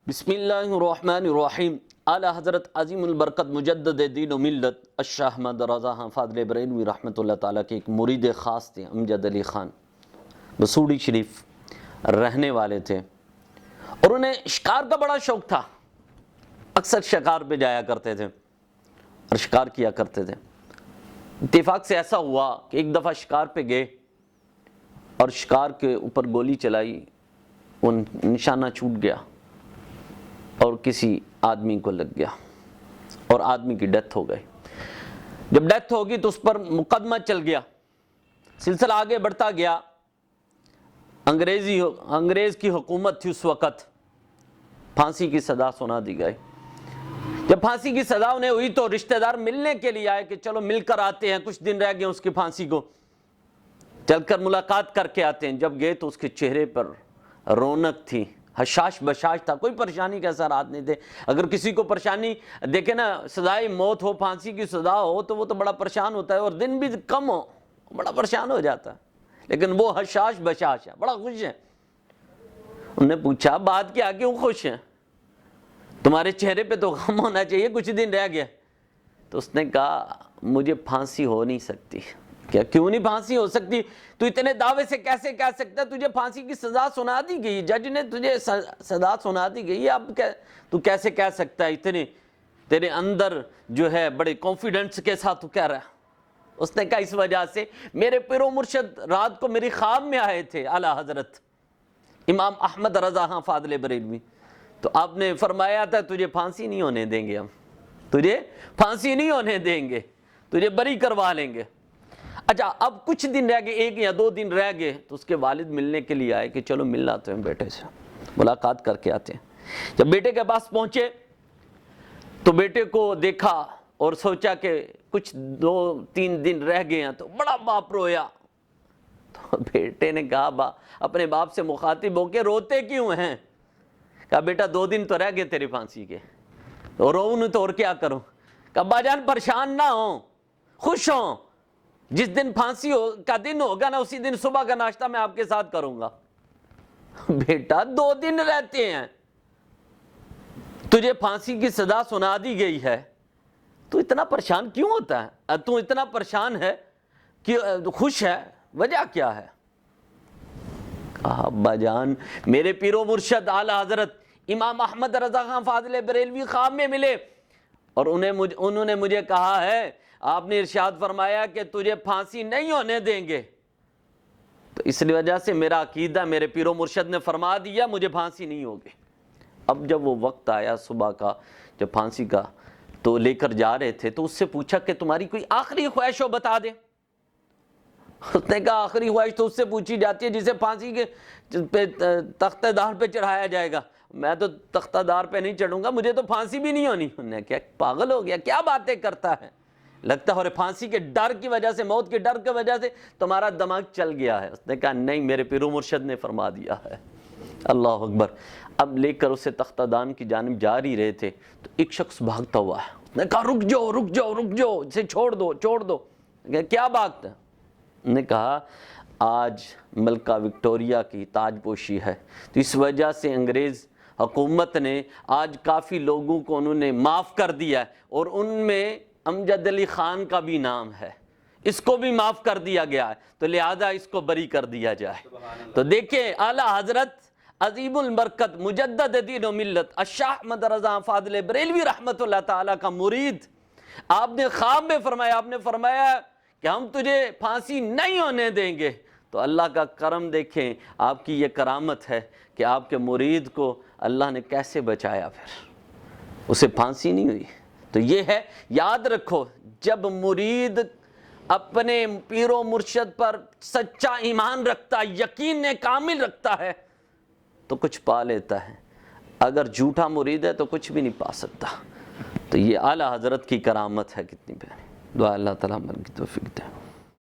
بسم اللہ الرحمن الرحیم۔ اعلی حضرت عظیم البرکت مجدد دین و ملت احمد رضا فاضلی بریلوی رحمۃ اللہ تعالیٰ کے ایک مرید خاص تھے، امجد علی خان، بسوڑی شریف رہنے والے تھے، اور انہیں شکار کا بڑا شوق تھا۔ اکثر شکار پہ جایا کرتے تھے اور شکار کیا کرتے تھے۔ اتفاق سے ایسا ہوا کہ ایک دفعہ شکار پہ گئے اور شکار کے اوپر گولی چلائی، وہ نشانہ چھوٹ گیا اور کسی آدمی کو لگ گیا اور آدمی کی ڈیتھ ہو گئی۔ جب ڈیتھ ہوگی تو اس پر مقدمہ چل گیا، سلسلہ آگے بڑھتا گیا۔ انگریز کی حکومت تھی اس وقت، پھانسی کی سزا سنا دی گئی۔ جب پھانسی کی سزا انہیں ہوئی تو رشتہ دار ملنے کے لیے آئے کہ چلو مل کر آتے ہیں، کچھ دن رہ گئے اس کی پھانسی کو، چل کر ملاقات کر کے آتے ہیں۔ جب گئے تو اس کے چہرے پر رونق تھی، حشاش بشاش تھا، کوئی پریشانی کے اثرات نہیں تھے۔ اگر کسی کو پریشانی دیکھیں نا، سزائے موت ہو، پھانسی کی سزا ہو، تو وہ تو بڑا پریشان ہوتا ہے، اور دن بھی کم ہو بڑا پریشان ہو جاتا ہے، لیکن وہ حشاش بشاش ہے، بڑا خوش ہے۔ انہوں نے پوچھا بات کیا، کیوں خوش ہیں؟ تمہارے چہرے پہ تو غم ہونا چاہیے، کچھ دن رہ گیا۔ تو اس نے کہا مجھے پھانسی ہو نہیں سکتی۔ کیا کیوں نہیں پھانسی ہو سکتی؟ تو اتنے دعوے سے کیسے کہہ سکتا ہے تجھے پھانسی کی سزا سنا دی گئی، جج نے تجھے سزا سنا دی گئی، اب تو کیسے کہہ سکتا ہے؟ اتنے تیرے اندر جو ہے بڑے کانفیڈنس کے ساتھ تو کہہ رہا ہے۔ اس نے کہا اس وجہ سے میرے پیر و مرشد رات کو میری خواب میں آئے تھے، اعلی حضرت امام احمد رضا فاضلی بریلوی، تو آپ نے فرمایا تھا تجھے پھانسی نہیں ہونے دیں گے، ہم تجھے پھانسی نہیں ہونے دیں گے، تجھے بری کروا لیں گے۔ اچھا، اب کچھ دن رہ گئے، 1 یا 2 دن رہ گئے، تو اس کے والد ملنے کے لیے آئے کہ چلو مل آتے ہیں بیٹے سے، ملاقات کر کے آتے ہیں۔ جب بیٹے کے پاس پہنچے تو بیٹے کو دیکھا اور سوچا کہ کچھ 2-3 دن رہ گئے ہیں، تو بڑا باپ رویا۔ تو بیٹے نے کہا اپنے باپ سے مخاطب ہو کے روتے کیوں ہیں؟ کہا بیٹا 2 دن تو رہ گئے تیری پھانسی کے، تو رو نہیں تو اور کیا کروں؟ کہا با جان پریشان نہ ہوں، خوش ہوں، جس دن پھانسی کا دن ہوگا نا، اسی دن صبح کا ناشتہ میں آپ کے ساتھ کروں گا۔ بیٹا 2 دن رہتے ہیں، تجھے پھانسی کی سزا سنا دی گئی ہے، تو اتنا پریشان کیوں ہوتا ہے؟ تو اتنا پریشان ہے کہ خوش ہے، وجہ کیا ہے؟ کہا ابا جان میرے پیر و مرشد اعلی حضرت امام احمد رضا خان فاضل بریلوی خواب میں ملے، اور انہوں نے مجھے کہا ہے، آپ نے ارشاد فرمایا کہ تجھے پھانسی نہیں ہونے دیں گے، تو اس وجہ سے میرا عقیدہ، میرے پیر و مرشد نے فرما دیا مجھے پھانسی نہیں ہوگی۔ اب جب وہ وقت آیا صبح کا، جب پھانسی کا تو لے کر جا رہے تھے، تو اس سے پوچھا کہ تمہاری کوئی آخری خواہش ہو بتا دے۔ اس نے کہا آخری خواہش تو اس سے پوچھی جاتی ہے جسے پھانسی کے تختہ دار پہ چڑھایا جائے گا، میں تو تختہ دار پہ نہیں چڑھوں گا، مجھے تو پھانسی بھی نہیں ہونی۔ انہوں نے کہا پاگل ہو گیا، کیا باتیں کرتا ہے؟ لگتا ہے اور پھانسی کے ڈر کی وجہ سے، موت کے ڈر کی وجہ سے تمہارا دماغ چل گیا ہے۔ اس نے کہا نہیں، میرے پیر و مرشد نے فرما دیا ہے۔ اللہ اکبر۔ اب لے کر اسے تختہ دان کی جانب جا ہی رہے تھے تو ایک شخص بھاگتا ہوا ہے۔ اس نے کہا رک جاؤ رک جاؤ رک جاؤ، اسے چھوڑ دو چھوڑ دو۔ کیا بات ہے؟ انہوں نے کہا آج ملکہ وکٹوریہ کی تاج پوشی ہے، تو اس وجہ سے انگریز حکومت نے آج کافی لوگوں کو انہوں نے معاف کر دیا ہے، اور ان میں امجد علی خان کا بھی نام ہے، اس کو بھی معاف کر دیا گیا ہے، تو لہذا اس کو بری کر دیا جائے۔ تو دیکھیں اعلی حضرت عظیم البرکت مجدد دین و ملت احمد رضا فاضل بریلوی رحمۃ اللہ تعالیٰ کا مرید، آپ نے خواب میں فرمایا، آپ نے فرمایا کہ ہم تجھے پھانسی نہیں ہونے دیں گے، تو اللہ کا کرم دیکھیں، آپ کی یہ کرامت ہے کہ آپ کے مرید کو اللہ نے کیسے بچایا، پھر اسے پھانسی نہیں ہوئی۔ تو یہ ہے، یاد رکھو، جب مرید اپنے پیر و مرشد پر سچا ایمان رکھتا، یقین کامل رکھتا ہے تو کچھ پا لیتا ہے، اگر جھوٹا مرید ہے تو کچھ بھی نہیں پا سکتا۔ تو یہ اعلی حضرت کی کرامت ہے، کتنی پیاری۔ دعا اللہ تعالیٰ ہماری توفیق دے۔